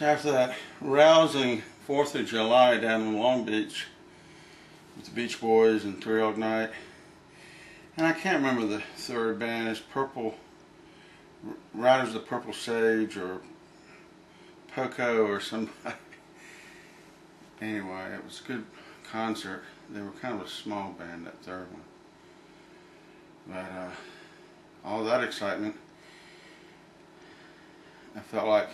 So after that rousing 4th of July down in Long Beach with the Beach Boys and Three Oak Night, and I can't remember the third band, it's Purple, Riders of the Purple Sage or Poco or somebody. Anyway, it was a good concert. They were kind of a small band, that third one. But all that excitement, I felt like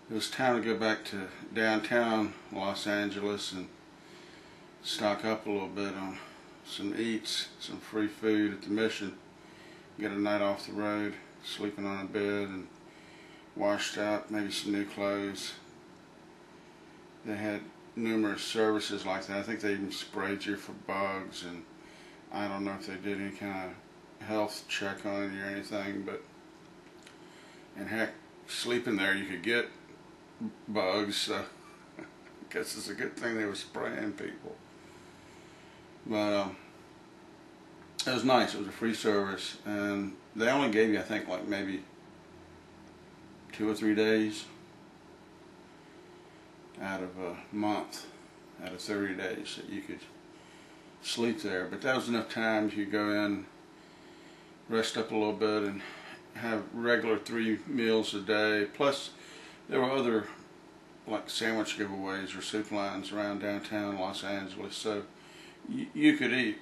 it was time to go back to downtown Los Angeles and stock up a little bit on some eats, some free food at the Mission, get a night off the road, sleeping on a bed and washed out, maybe some new clothes. They had numerous services like that. I think they even sprayed you for bugs, and I don't know if they did any kind of health check on you or anything, but and heck, sleeping there you could get bugs, so I guess it's a good thing they were spraying people. But it was nice. It was a free service, and they only gave you, I think, like maybe 2 or 3 days out of a month, out of 30 days that you could sleep there. But that was enough time to go in, rest up a little bit, and have regular 3 meals a day. Plus, there were other like sandwich giveaways or soup lines around downtown Los Angeles, so you could eat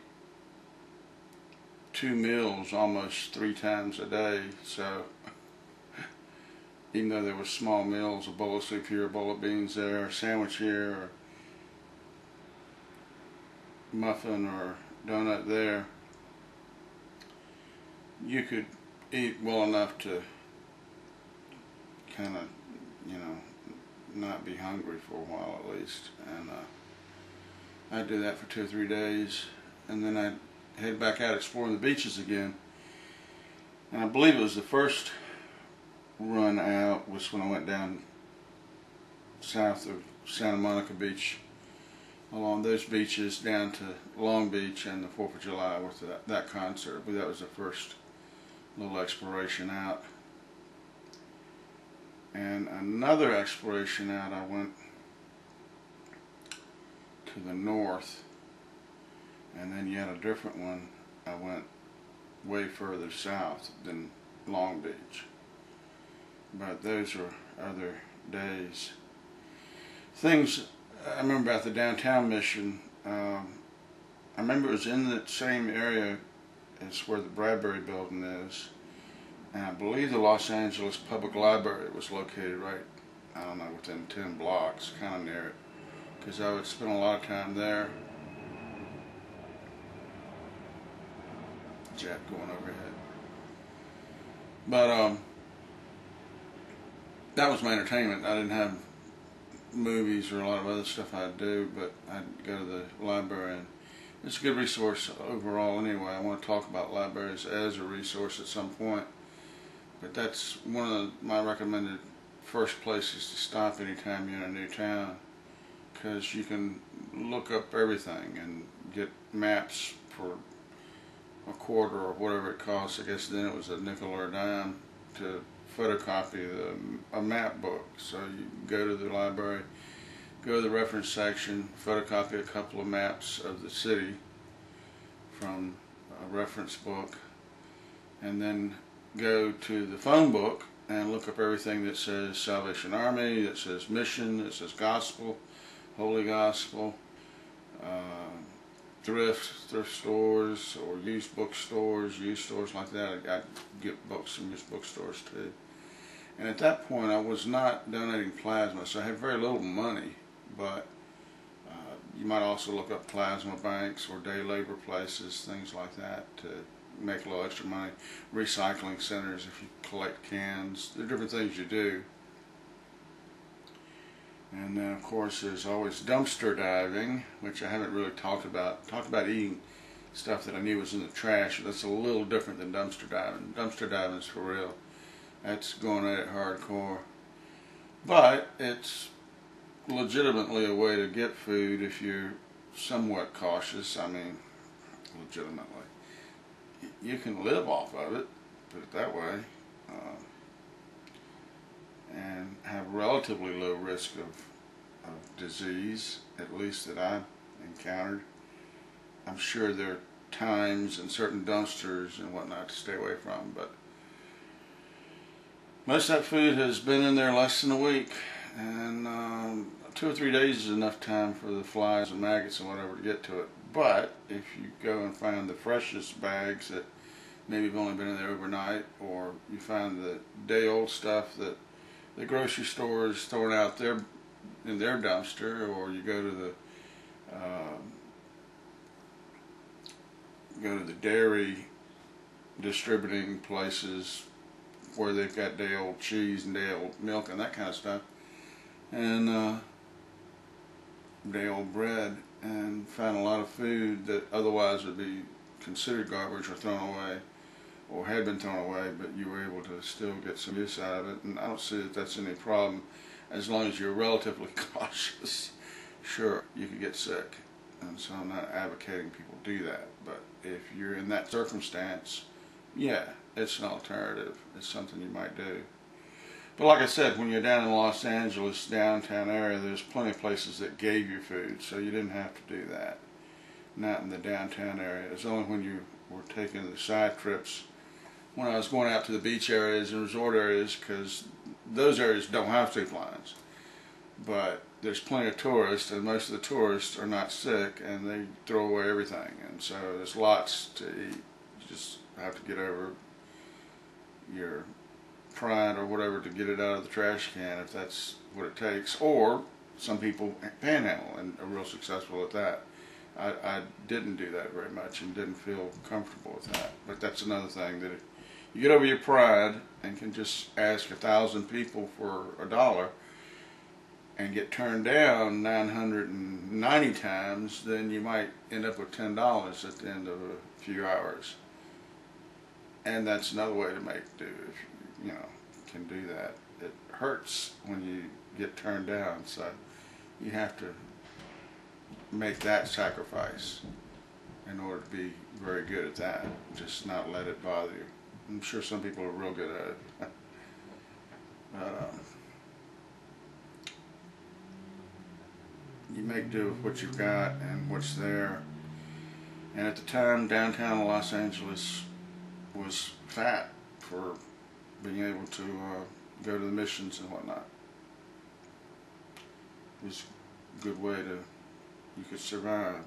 2 meals almost 3 times a day. So even though there were small meals, a bowl of soup here, a bowl of beans there, a sandwich here, or muffin or donut there, you could eat well enough to kind of, you know, not be hungry for a while at least. And I'd do that for 2 or 3 days, and then I'd head back out exploring the beaches again. And I believe it was the first run out was when I went down south of Santa Monica Beach, along those beaches down to Long Beach and the 4th of July with that concert. But that was the first little exploration out. And another exploration out, I went to the north, and then yet a different one, I went way further south than Long Beach. But those were other days. Things I remember about the downtown Mission, I remember it was in the same area as where the Bradbury building is, and I believe the Los Angeles Public Library was located right, I don't know, within 10 blocks, kind of near it, because I would spend a lot of time there. Jet going overhead. But that was my entertainment. I didn't have movies or a lot of other stuff I'd do, but I'd go to the library, and it's a good resource overall anyway. I want to talk about libraries as a resource at some point, but that's one of my recommended first places to stop anytime you're in a new town, because you can look up everything and get maps for a quarter or whatever it costs. I guess then it was a nickel or a dime to photocopy a map book. So you go to the library, go to the reference section, photocopy a couple of maps of the city from a reference book, and then go to the phone book and look up everything that says Salvation Army, that says Mission, that says Gospel, Holy Gospel, thrift stores or used bookstores, used stores like that. I get books from used bookstores too. And at that point I was not donating plasma, so I had very little money, but you might also look up plasma banks or day labor places, things like that, to make a little extra money. Recycling centers if you collect cans. There are different things you do. And then of course there's always dumpster diving, which I haven't really talked about. Talked about eating stuff that I knew was in the trash. That's a little different than dumpster diving. Dumpster diving is for real. That's going at it hardcore. But it's legitimately a way to get food if you're somewhat cautious. I mean, legitimately. You can live off of it, put it that way, and have relatively relatively low risk of disease, at least that I've encountered. I'm sure there are times and certain dumpsters and whatnot to stay away from, but most of that food has been in there less than a week, and 2 or 3 days is enough time for the flies and maggots and whatever to get to it. But if you go and find the freshest bags that maybe have only been in there overnight, or you find the day-old stuff that the grocery store is throwing out there in their dumpster, or you go to the dairy distributing places where they've got day-old cheese and day-old milk and that kind of stuff, and day-old bread, and find a lot of food that otherwise would be considered garbage or thrown away, or had been thrown away, but you were able to still get some use out of it. And I don't see that that's any problem as long as you're relatively cautious. Sure, you could get sick, and so I'm not advocating people do that, but if you're in that circumstance, yeah, it's an alternative. It's something you might do. But like I said, when you're down in the Los Angeles downtown area, there's plenty of places that gave you food, so you didn't have to do that. Not in the downtown area. It's only when you were taking the side trips, when I was going out to the beach areas and resort areas, because those areas don't have souplines. But there's plenty of tourists, and most of the tourists are not sick, and they throw away everything. And so there's lots to eat. You just have to get over your pride or whatever to get it out of the trash can, if that's what it takes. Or some people panhandle and are real successful at that. I didn't do that very much and didn't feel comfortable with that. But that's another thing, that if you get over your pride and can just ask 1,000 people for $1 and get turned down 990 times, then you might end up with $10 at the end of a few hours. And that's another way to make do, if you can do that. It hurts when you get turned down, so you have to make that sacrifice in order to be very good at that. Just not let it bother you. I'm sure some people are real good at it. But you make do with what you've got and what's there. And at the time, downtown Los Angeles was fat for being able to go to the missions and whatnot. It was a good way you could survive.